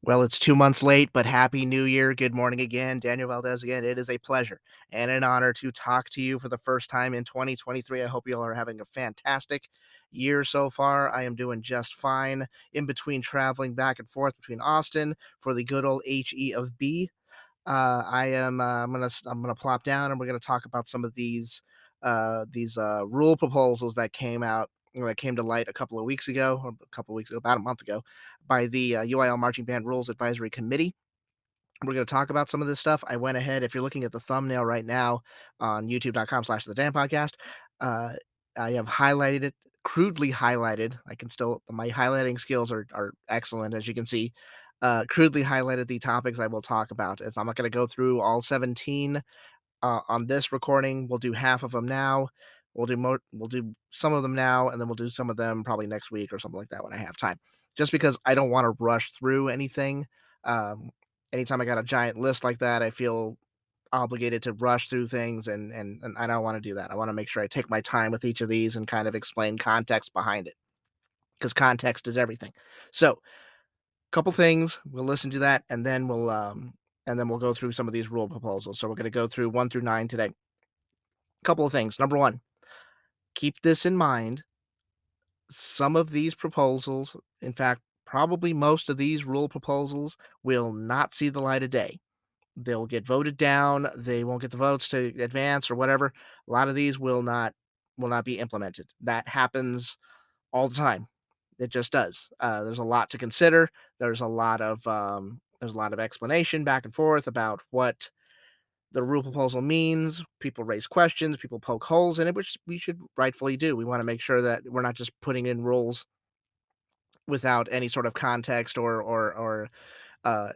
Well, it's 2 months late, but happy New Year. Good morning again. Daniel Valdez again. It is a pleasure and an honor to talk to you for the first time in 2023. I hope you all are having a fantastic year so far. I am doing just fine in between traveling back and forth between Austin for the good old HE of B. I'm gonna plop down and we're gonna talk about some of these rule proposals that came out that came to light a couple of weeks ago, or a couple of weeks ago, about a month ago, by the UIL Marching Band Rules Advisory Committee. We're going to talk about some of this stuff. I went ahead. If you're looking at the thumbnail right now on youtube.com/the Dan podcast, uh, I have highlighted it, crudely highlighted. I can still, my highlighting skills are excellent, as you can see. Crudely highlighted the topics I will talk about. As I'm not going to go through all 17 on this recording. We'll do half of them now. We'll do some of them now, and then we'll do some of them probably next week or something like that when I have time. Just because I don't want to rush through anything. Um, Anytime I got a giant list like that, I feel obligated to rush through things, and I don't want to do that. I want to make sure I take my time with each of these and kind of explain context behind it, because context is everything. So, couple things. We'll listen to that, and then we'll go through some of these rule proposals. So we're going to go through 1 through 9 today. Couple of things. Number one, keep this in mind. Some of these proposals, in fact, probably most of these rule proposals, will not see the light of day. They'll get voted down. They won't get the votes to advance or whatever. A lot of these will not be implemented. That happens all the time. It just does. There's a lot to consider. There's a lot of explanation back and forth about what the rule proposal means. People raise questions, people poke holes in it, which we should rightfully do. We want to make sure that we're not just putting in rules without any sort of context or uh,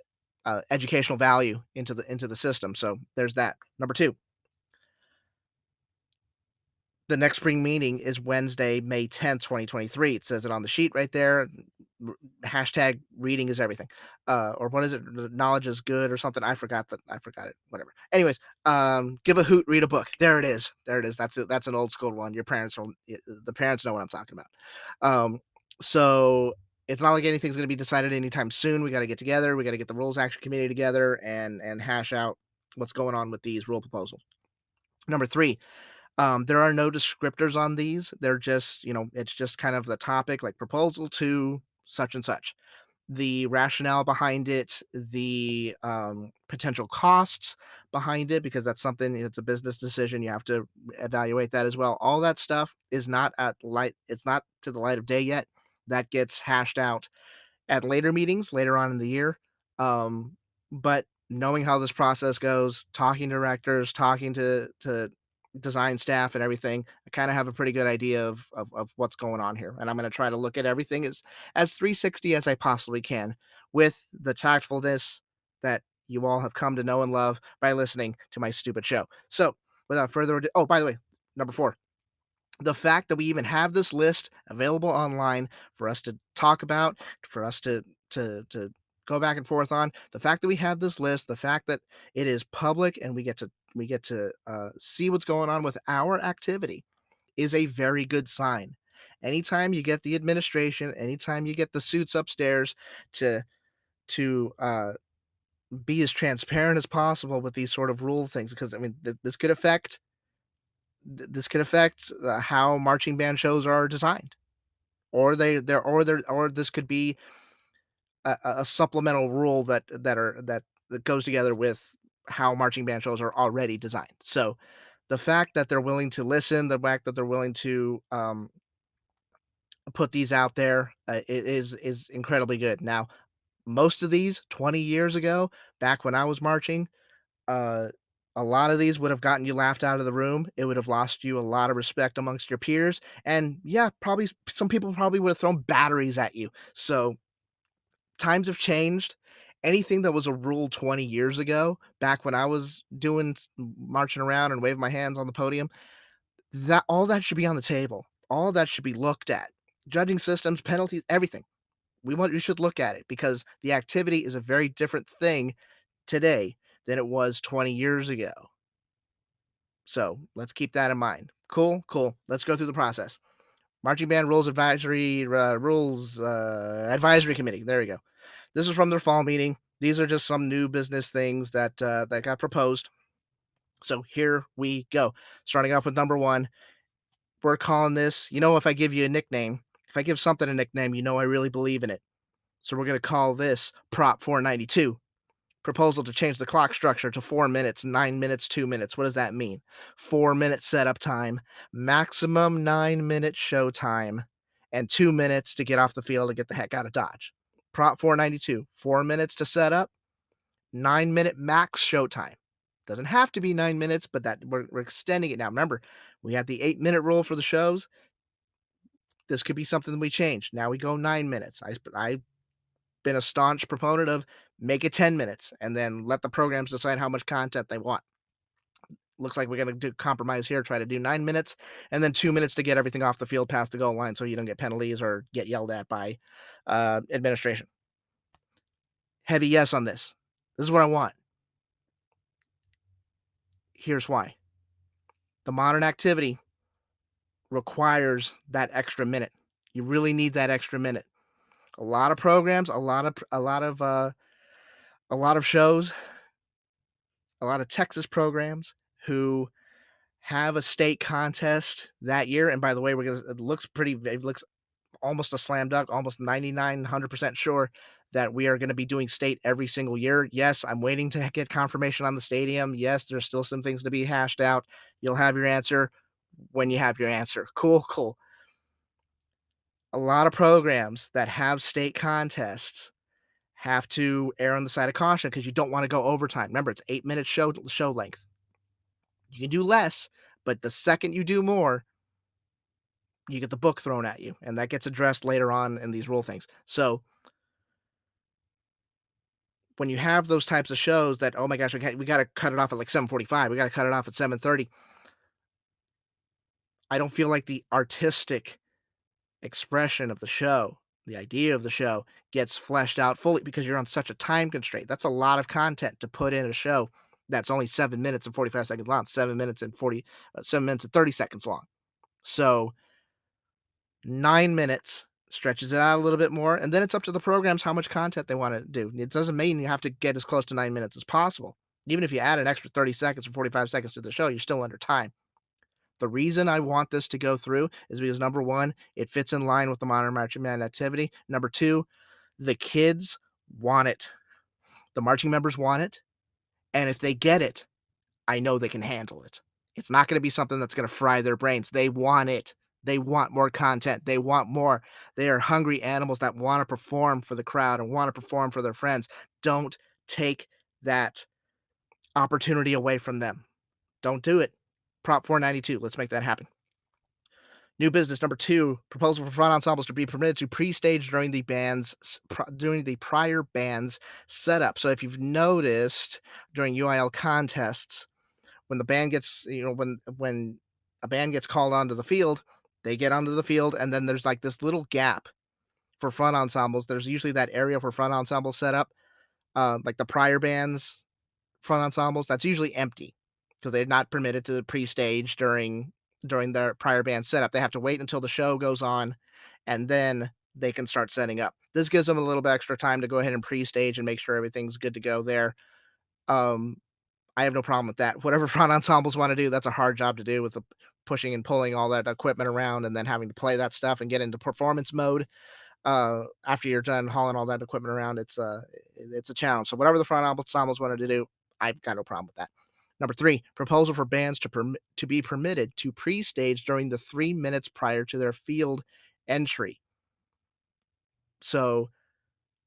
educational value into the system. So there's that. Number two, the next spring meeting is Wednesday, May 10th, 2023. It says it on the sheet right there. Hashtag reading is everything. Or what is it? Knowledge is good or something. I forgot it. Whatever. Anyways, give a hoot, read a book. There it is. There it is. That's it. That's an old school one. The parents know what I'm talking about. So it's not like anything's going to be decided anytime soon. We got to get together. We got to get the rules action committee together and hash out what's going on with these rule proposals. Number three, there are no descriptors on these. They're just, it's just kind of the topic, like proposal to such and such. The rationale behind it, the potential costs behind it, because that's something, it's a business decision. You have to evaluate that as well. All that stuff is not at light, it's not to the light of day yet. That gets hashed out at later meetings later on in the year. Um, but knowing how this process goes, talking to directors, talking to design staff and everything, I kind of have a pretty good idea of what's going on here. And I'm going to try to look at everything as 360 as I possibly can, with the tactfulness that you all have come to know and love by listening to my stupid show. So without further ado, oh, by the way, number four, the fact that we even have this list available online for us to talk about, for us to go back and forth on, the fact that we have this list, the fact that it is public and we get to see what's going on with our activity is a very good sign. Anytime you get the administration, anytime you get the suits upstairs to to be as transparent as possible with these sort of rule things, because I mean this could affect how marching band shows are designed, or this could be a supplemental rule that goes together with how marching band shows are already designed. So the fact that they're willing to listen, the fact that they're willing to put these out there, is incredibly good. Now, most of these 20 years ago, back when I was marching, uh, a lot of these would have gotten you laughed out of the room. It would have lost you a lot of respect amongst your peers, and yeah, probably some people probably would have thrown batteries at you. So times have changed. Anything that was a rule 20 years ago, back when I was marching around and waving my hands on the podium, that all that should be on the table. All that should be looked at. Judging systems, penalties, everything. We should look at it, because the activity is a very different thing today than it was 20 years ago. So let's keep that in mind. Cool, cool. Let's go through the process. Marching Band Rules Advisory Committee. There we go. This is from their fall meeting. These are just some new business things that got proposed. So here we go. Starting off with number one, we're calling this. If I give you a nickname, if I give something a nickname, I really believe in it. So we're going to call this Prop 492. Proposal to change the clock structure to 4 minutes, 9 minutes, 2 minutes. What does that mean? 4 minute setup time, maximum 9 minute show time, and 2 minutes to get off the field and get the heck out of Dodge. Prop 492, 4 minutes to set up, 9 minute max show time. Doesn't have to be 9 minutes, but that we're extending it now. Remember, we had the 8 minute rule for the shows. This could be something that we change. Now we go 9 minutes. I've been a staunch proponent of make it 10 minutes and then let the programs decide how much content they want. Looks like we're going to do compromise here, try to do 9 minutes and then 2 minutes to get everything off the field past the goal line so you don't get penalties or get yelled at by administration. Heavy yes on this. This is what I want. Here's why. The modern activity requires that extra minute. You really need that extra minute. A lot of programs, a lot of shows, a lot of Texas programs who have a state contest that year. And by the way, it looks almost a slam dunk, almost 100% sure that we are going to be doing state every single year. Yes, I'm waiting to get confirmation on the stadium. Yes, there's still some things to be hashed out. You'll have your answer when you have your answer. Cool, cool. A lot of programs that have state contests have to err on the side of caution because you don't want to go overtime. Remember, it's 8 minute show length. You can do less, but the second you do more, you get the book thrown at you, and that gets addressed later on in these rule things. So when you have those types of shows that, oh my gosh, we got to cut it off at like 7:45, we got to cut it off at 7:30. I don't feel like the artistic expression of the show, the idea of the show, gets fleshed out fully because you're on such a time constraint. That's a lot of content to put in a show that's only 7 minutes and 45 seconds long, 7 minutes and 30 seconds long. So 9 minutes stretches it out a little bit more, and then it's up to the programs how much content they want to do. It doesn't mean you have to get as close to 9 minutes as possible. Even if you add an extra 30 seconds or 45 seconds to the show, you're still under time. The reason I want this to go through is because number one, it fits in line with the modern marching band activity. Number two, the kids want it. The marching members want it. And if they get it, I know they can handle it. It's not going to be something that's going to fry their brains. They want it. They want more content. They want more. They are hungry animals that want to perform for the crowd and want to perform for their friends. Don't take that opportunity away from them. Don't do it. Prop 492. Let's make that happen. New business number two: proposal for front ensembles to be permitted to pre-stage during the prior band's setup. So if you've noticed during UIL contests, when the band gets, when a band gets called onto the field, they get onto the field, and then there's like this little gap for front ensembles. There's usually that area for front ensemble setup, like the prior bands front ensembles. That's usually empty because they're not permitted to pre-stage during their prior band setup. They have to wait until the show goes on, and then they can start setting up. This gives them a little bit extra time to go ahead and pre-stage and make sure everything's good to go there. Um, I have no problem with that. Whatever front ensembles want to do, that's a hard job to do with the pushing and pulling all that equipment around and then having to play that stuff and get into performance mode. After you're done hauling all that equipment around, it's a challenge. So whatever the front ensembles wanted to do, I've got no problem with that. Number three, proposal for bands to be permitted to pre-stage during the 3 minutes prior to their field entry. So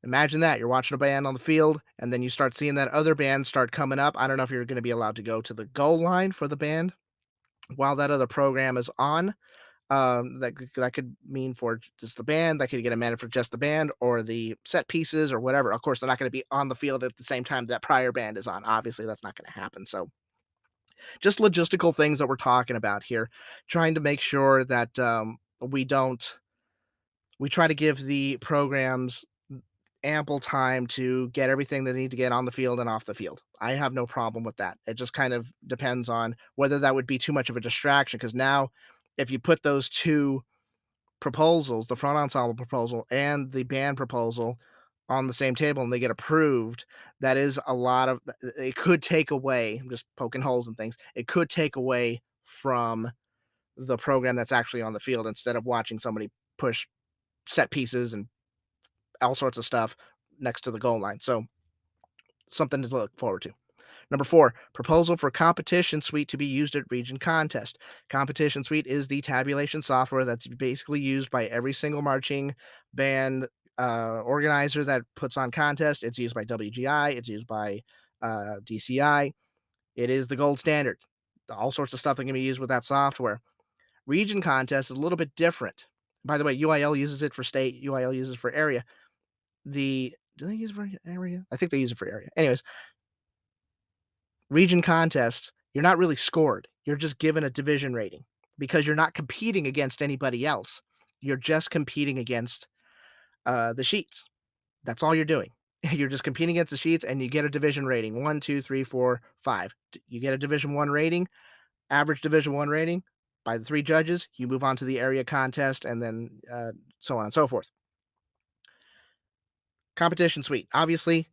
imagine that you're watching a band on the field, and then you start seeing that other band start coming up. I don't know if you're going to be allowed to go to the goal line for the band while that other program is on. That could mean for just the band. That could get amended for just the band or the set pieces or whatever. Of course, they're not going to be on the field at the same time that prior band is on. Obviously, that's not going to happen. So, just logistical things that we're talking about here, trying to make sure that we try to give the programs ample time to get everything they need to get on the field and off the field. I have no problem with that. It just kind of depends on whether that would be too much of a distraction because now if you put those two proposals, the front ensemble proposal and the band proposal on the same table and they get approved, that is a lot of it could take away, I'm just poking holes in things. It could take away from the program that's actually on the field instead of watching somebody push set pieces and all sorts of stuff next to the goal line. So something to look forward to. Number four, proposal for competition suite to be used at region contest. Competition suite is the tabulation software that's basically used by every single marching band organizer that puts on contest. It's used by WGI. It's used by DCI. It is the gold standard. All sorts of stuff that can be used with that software. Region contest is a little bit different. By the way, UIL uses it for state. UIL uses it for area. Do they use it for area? I think they use it for area. Anyways, region contests, you're not really scored. You're just given a division rating because you're not competing against anybody else. You're just competing against the sheets. That's all you're doing. You're just competing against the sheets and you get a division rating one, two, three, four, five. You get a division one rating, average division one rating by the three judges. You move on to the area contest and then so on and so forth. Competition suite. Obviously,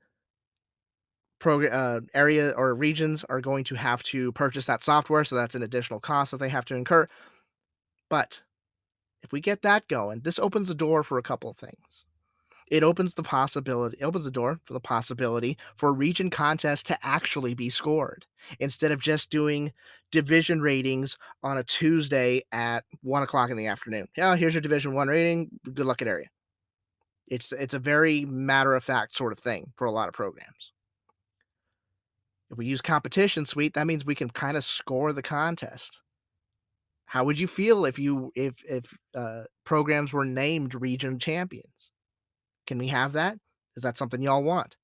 area or regions are going to have to purchase that software, so that's an additional cost that they have to incur. But if we get that going, this opens the door for a couple of things. It opens the door for the possibility for region contests to actually be scored instead of just doing division ratings on a Tuesday at 1 o'clock in the afternoon. Yeah, here's your division one rating. Good luck at area. It's a very matter of fact sort of thing for a lot of programs. If we use competition suite, that means we can kind of score the contest. How would you feel if programs were named region champions? Can we have that? Is that something y'all want?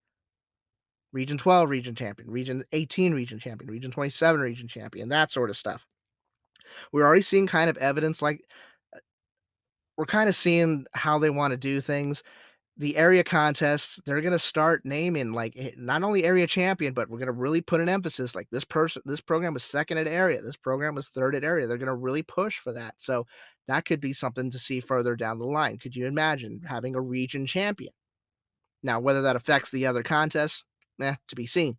Region 12 region champion, region 18 region champion, region 27 region champion, that sort of stuff. We're already seeing kind of evidence like we're kind of seeing how they want to do things. The area contests, they're going to start naming like not only area champion, but we're going to really put an emphasis like this program was second at area, this program was third at area. They're going to really push for that. So that could be something to see further down the line. Could you imagine having a region champion? Now, whether that affects the other contests, to be seen.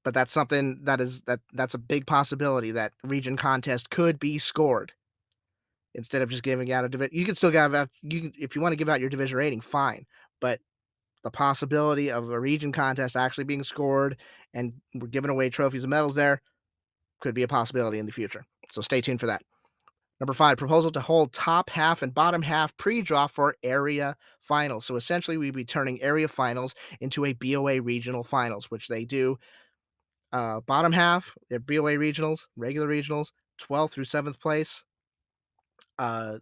But that's something that's a big possibility that region contest could be scored instead of just giving out a division. You can still give out if you want to give out your division rating, fine. But the possibility of a region contest actually being scored and we're giving away trophies and medals there could be a possibility in the future. So stay tuned for that. Number five, proposal to hold top half and bottom half pre-draw for area finals. So essentially, we'd be turning area finals into a BOA regional finals, which they do. Bottom half, they're BOA regionals, regular regionals, 12th through 7th place, uh,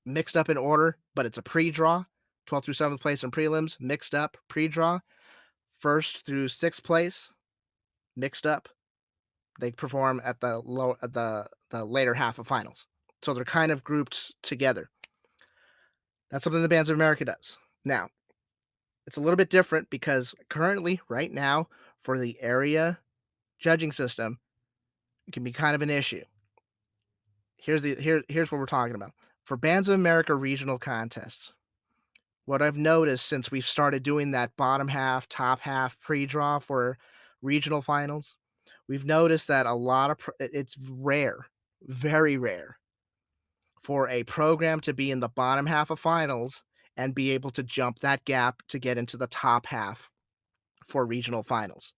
mixed up in order, but it's a pre-draw. 12th through 7th place in prelims, mixed up, pre-draw. First through 6th place, mixed up. They perform at the later half of finals. So they're kind of grouped together. That's something the Bands of America does. Now, it's a little bit different because currently, right now, for the area judging system, it can be kind of an issue. Here's what we're talking about. For Bands of America regional contests, what I've noticed since we've started doing that bottom half, top half pre-draw for regional finals, we've noticed that a lot of it's rare, very rare for a program to be in the bottom half of finals and be able to jump that gap to get into the top half for regional finals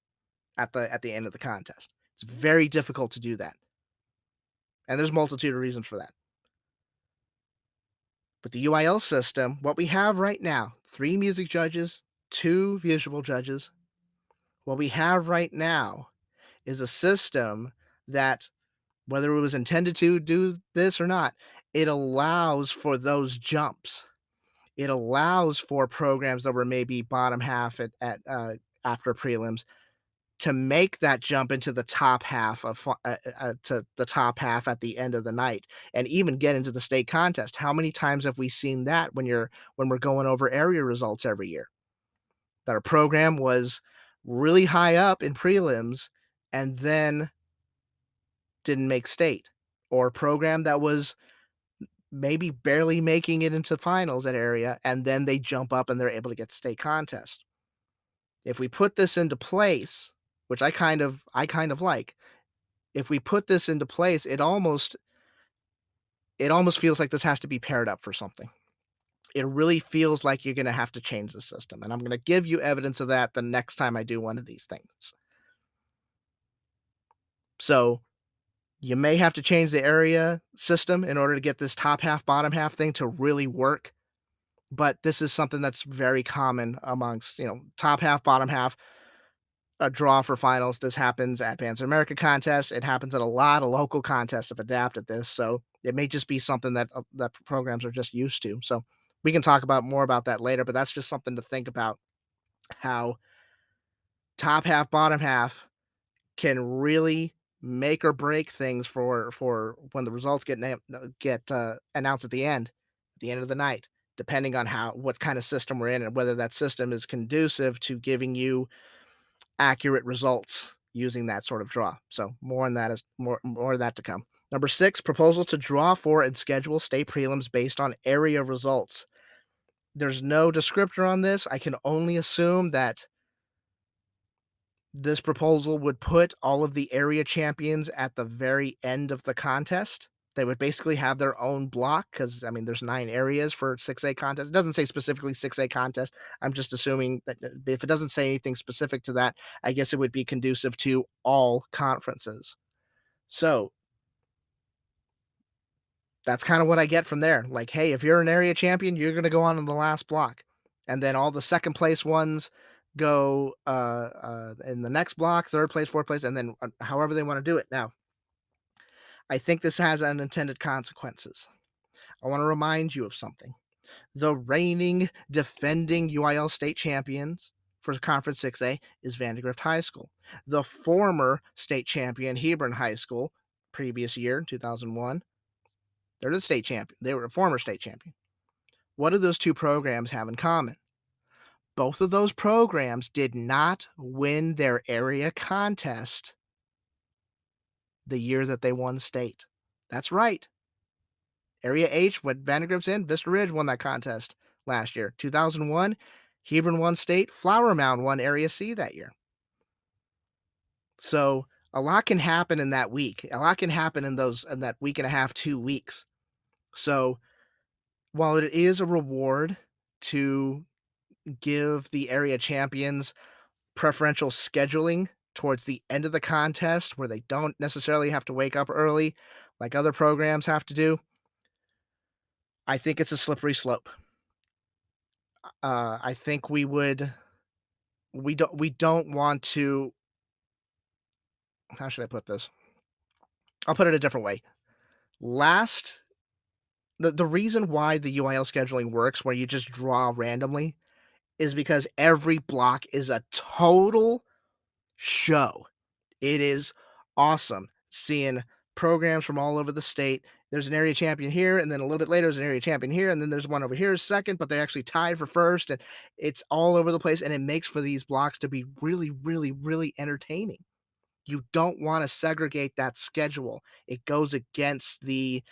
at the end of the contest. It's very difficult to do that. And there's a multitude of reasons for that. But the UIL system, what we have right now, 3 music judges, 2 visual judges. What we have right now is a system that, whether it was intended to do this or not, it allows for those jumps. It allows for programs that were maybe bottom half at after prelims to make that jump into the top half of to the top half at the end of the night and even get into the state contest. How many times have we seen that when we're going over area results every year? That our program was really high up in prelims and then didn't make state, or a program that was maybe barely making it into finals at area, and then they jump up and they're able to get to state contest. If we put this into place, which I kind of like, if we put this into place, it almost feels like this has to be paired up for something. It really feels like you're gonna have to change the system, and I'm gonna give you evidence of that the next time I do one of these things. So, you may have to change the area system in order to get this top half, bottom half thing to really work, but this is something that's very common amongst, top half, bottom half, a draw for finals. This happens at Bands of America contests. It happens at a lot of local contests have adapted this, so it may just be something that programs are just used to. So, we can talk about more about that later, but that's just something to think about, how top half, bottom half can really make or break things for when the results get announced at the end of the night, depending on how what kind of system we're in and whether that system is conducive to giving you accurate results using that sort of draw. So more of that to come. Number 6, proposal to draw for and schedule state prelims based on area results. There's no descriptor on this. I can only assume that this proposal would put all of the area champions at the very end of the contest. They would basically have their own block because, I mean, there's 9 areas for 6A contest. It doesn't say specifically 6A contest. I'm just assuming that if it doesn't say anything specific to that, I guess it would be conducive to all conferences. So that's kind of what I get from there. Like, hey, if you're an area champion, you're going to go on in the last block. And then all the second place ones go in the next block, third place, fourth place, and then however they want to do it. Now, I think this has unintended consequences. I want to remind you of something. The reigning defending UIL state champions for Conference 6A is Vandegrift High School. The former state champion, Hebron High School, previous year, 2001, they're the state champion. They were a former state champion. What do those two programs have in common? Both of those programs did not win their area contest the year that they won state. That's right. Area H, what Vandegrift's in, Vista Ridge won that contest last year. 2001, Hebron won state. Flower Mound won Area C that year. So a lot can happen in that week. A lot can happen in that week and a half, 2 weeks. So while it is a reward to give the area champions preferential scheduling towards the end of the contest where they don't necessarily have to wake up early like other programs have to do, I think it's a slippery slope. I think we don't want to. How should I put this? I'll put it a different way. Last the reason why the UIL scheduling works where you just draw randomly is because every block is a total show. It is awesome seeing programs from all over the state. There's an area champion here, and then a little bit later, there's an area champion here, and then there's one over here second, but they actually tied for first, and it's all over the place, and it makes for these blocks to be really, really, really entertaining. You don't want to segregate that schedule. It goes against the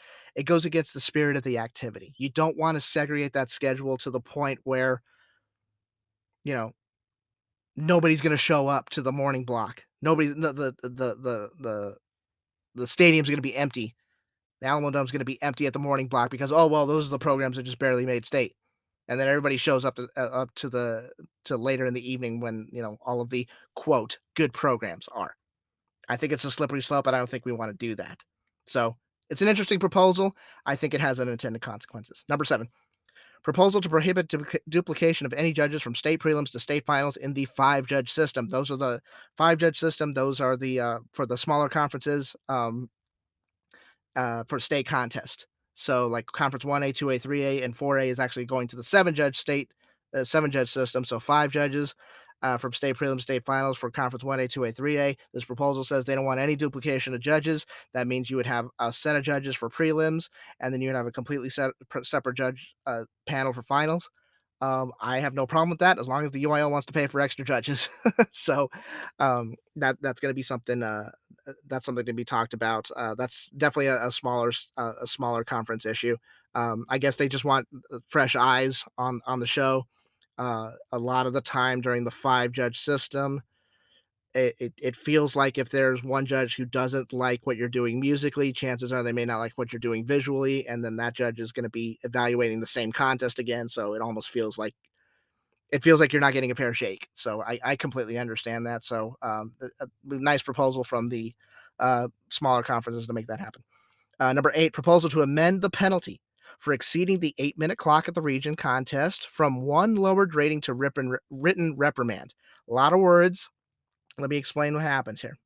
spirit of the activity. You don't want to segregate that schedule to the point where, you know, nobody's going to show up to the morning block. Nobody the stadium's going to be empty. The Alamo Dome's going to be empty at the morning block because, oh well, those are the programs that just barely made state, and then everybody shows up to later in the evening when all of the quote good programs are. I think it's a slippery slope, and I don't think we want to do that. So it's an interesting proposal. I think it has unintended consequences. Number 7, proposal to prohibit duplication of any judges from state prelims to state finals in the 5-judge system. Those are the 5-judge system. Those are the for the smaller conferences. For state contest. So like conference 1A, 2A, 3A, and 4A is actually going to the 7-judge system. So 5 judges from state prelims, state finals for conference 1A, 2A, 3A. This proposal says they don't want any duplication of judges. That means you would have a set of judges for prelims, and then you would have a completely separate judge panel for finals. I have no problem with that as long as the UIL wants to pay for extra judges. So that's going to be something. That's something to be talked about. That's definitely a smaller conference issue. I guess they just want fresh eyes on the show. A lot of the time during the five judge system, it feels like if there's one judge who doesn't like what you're doing musically, chances are they may not like what you're doing visually, and then that judge is going to be evaluating the same contest again. So it feels like you're not getting a fair shake. So I completely understand that. So a nice proposal from the smaller conferences to make that happen. Number eight, proposal to amend the penalty for exceeding the 8-minute clock at the region contest from one lowered rating to written reprimand. A lot of words. Let me explain what happens here.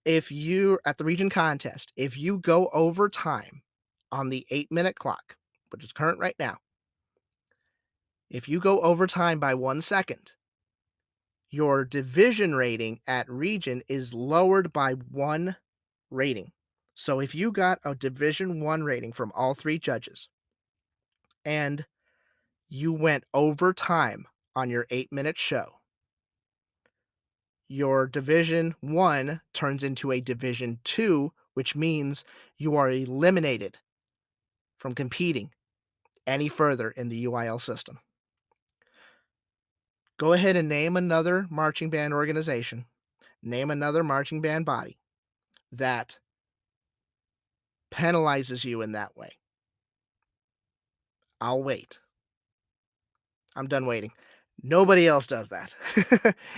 If you at the region contest, if you go over time on the 8-minute clock, which is current right now, if you go over time by 1 second, your division rating at region is lowered by one rating. So if you got a division one rating from all three judges and you went over time on your 8-minute show, your division one turns into a division two, which means you are eliminated from competing any further in the UIL system. Go ahead and name another marching band organization, name another marching band body that penalizes you in that way. I'll wait. I'm done waiting. Nobody else does that.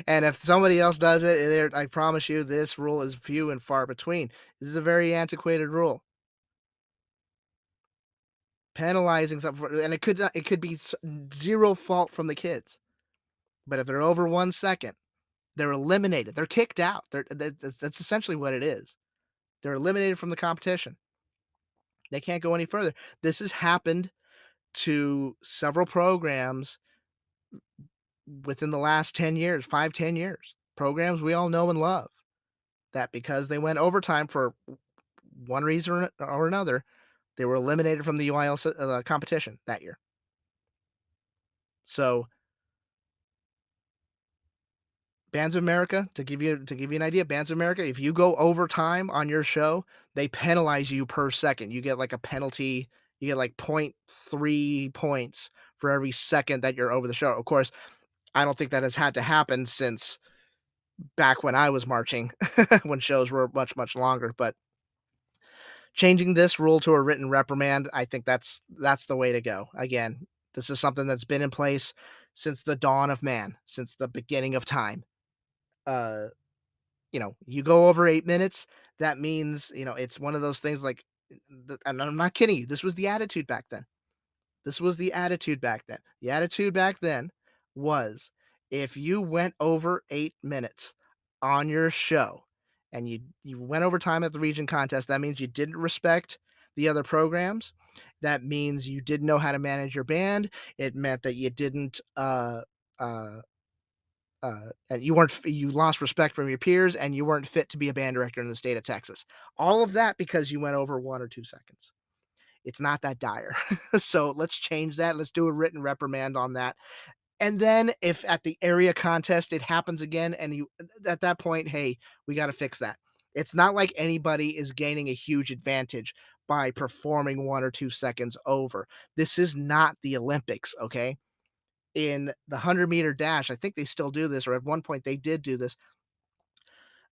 And if somebody else does it, I promise you this rule is few and far between. This is a very antiquated rule. Penalizing something for, and it could be zero fault from the kids. But if they're over 1 second, they're eliminated. They're kicked out. That's essentially what it is. They're eliminated from the competition. They can't go any further. This has happened to several programs within the last 10 years, 5, 10 years. Programs we all know and love that because they went overtime for one reason or another, they were eliminated from the UIL competition that year. So Bands of America, to give you an idea, Bands of America, if you go overtime on your show, they penalize you per second. You get like a penalty, you get like point 0.3 points for every second that you're over the show. Of course, I don't think that has had to happen since back when I was marching, when shows were much, much longer. But changing this rule to a written reprimand, I think that's the way to go. Again, this is something that's been in place since the dawn of man, since the beginning of time. Uh, you go over 8 minutes, that means, it's one of those things like, and I'm not kidding you. This was the attitude back then. This was the attitude back then. The attitude back then was if you went over 8 minutes on your show and you went over time at the region contest, that means you didn't respect the other programs. That means you didn't know how to manage your band. It meant that you didn't uh and you lost respect from your peers and you weren't fit to be a band director in the state of Texas. All of that because you went over 1 or 2 seconds. It's not that dire. So let's change that. Let's do a written reprimand on that. And then if at the area contest it happens again and you at that point, hey, we got to fix that. It's not like anybody is gaining a huge advantage by performing 1 or 2 seconds over. This is not the Olympics, okay? In the 100-meter dash, I think they still do this, or at one point they did do this.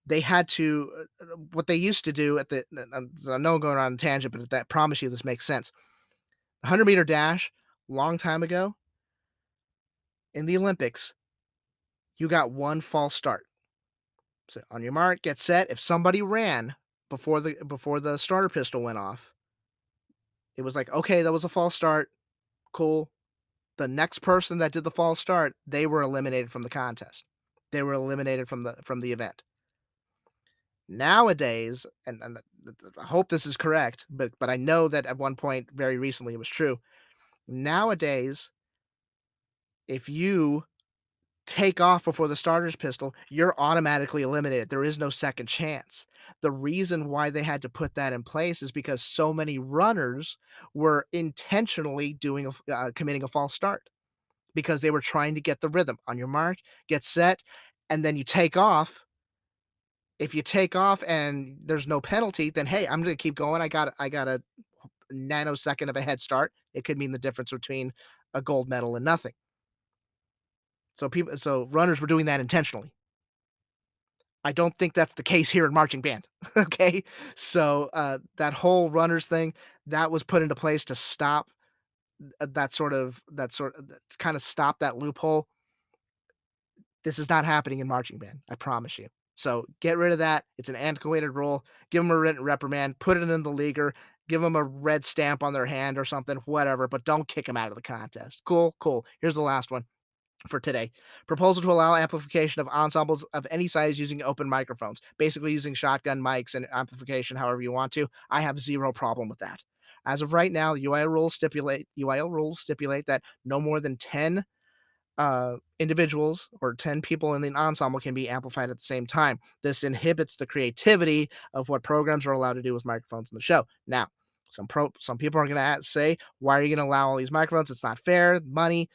They had to, what they used to do I know I'm going on a tangent, but that promise you this makes sense. 100-meter dash, long time ago, in the Olympics, you got one false start. So on your mark, get set. If somebody ran before the starter pistol went off, it was like, okay, that was a false start. Cool. The next person that did the false start, they were eliminated from the contest. They were eliminated from the event. Nowadays, and I hope this is correct, but I know that at one point very recently it was true. Nowadays, if you take off before the starter's pistol, you're automatically eliminated. There is no second chance. The reason why they had to put that in place is because so many runners were intentionally committing a false start because they were trying to get the rhythm. On your mark, get set, and then you take off. If you take off and there's no penalty, then hey, I'm gonna keep going. I got nanosecond of a head start, it could mean the difference between a gold medal and nothing. So runners were doing that intentionally. I don't think that's the case here in marching band. Okay, so that whole runners thing that was put into place to stop that kind of stop that loophole. This is not happening in marching band. I promise you. So get rid of that. It's an antiquated rule. Give them a written reprimand. Put it in the leaguer. Give them a red stamp on their hand or something, whatever. But don't kick them out of the contest. Cool, cool. Here's the last one for today. Proposal to allow amplification of ensembles of any size using open microphones, basically using shotgun mics and amplification however you want to. I have zero problem with that. As of right now, the UIL rules stipulate that no more than 10 individuals or 10 people in the ensemble can be amplified at the same time. This inhibits the creativity of what programs are allowed to do with microphones in the show. Now, some people are going to say, why are you going to allow all these microphones? It's not fair. Money,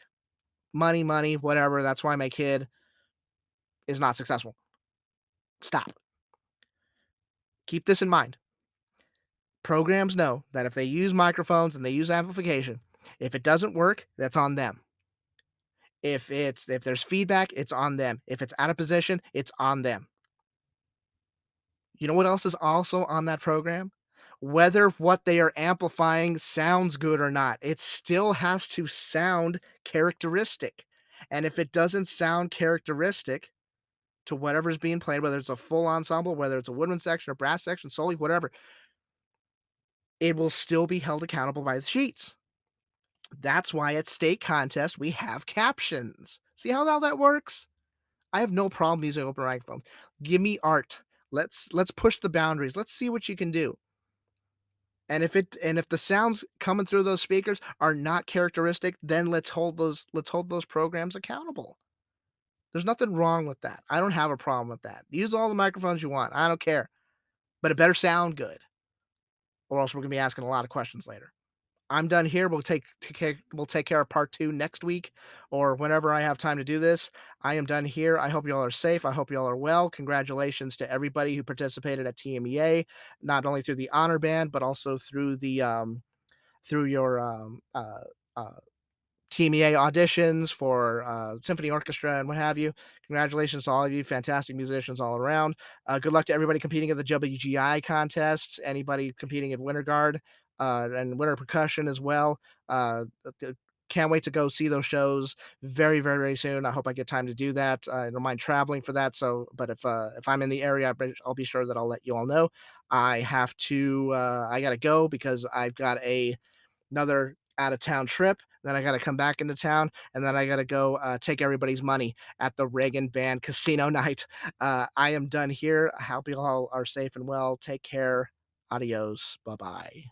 money, money, whatever. That's why my kid is not successful. Stop. Keep this in mind. Programs know that if they use microphones and they use amplification, if it doesn't work, that's on them. If there's feedback, it's on them. If it's out of position, it's on them. You know what else is also on that program? Whether what they are amplifying sounds good or not, it still has to sound characteristic. And if it doesn't sound characteristic to whatever's being played, whether it's a full ensemble, whether it's a woodwind section or brass section, solely, whatever, it will still be held accountable by the sheets. That's why at state contests we have captions. See how that works? I have no problem using open microphones. Give me art. Let's push the boundaries. Let's see what you can do. And if the sounds coming through those speakers are not characteristic, then let's hold those programs accountable. There's nothing wrong with that. I don't have a problem with that. Use all the microphones you want. I don't care. But it better sound good, or else we're gonna be asking a lot of questions later. I'm done here. We'll take care of part 2 next week or whenever I have time to do this. I am done here. I hope you all are safe. I hope you all are well. Congratulations to everybody who participated at TMEA, not only through the honor band, but also through your TMEA auditions for symphony orchestra and what have you. Congratulations to all of you, fantastic musicians all around. Good luck to everybody competing at the WGI contests, anybody competing at Winter Guard and Winter Percussion as well. Can't wait to go see those shows very, very, very soon. I hope I get time to do that. I don't mind traveling for that. So, but if I'm in the area, I'll be sure that I'll let you all know. I gotta go because I've got another out of town trip. Then I got to come back into town, and then I got to go take everybody's money at the Reagan Band Casino night. I am done here. I hope you all are safe and well. Take care. Adios. Bye bye.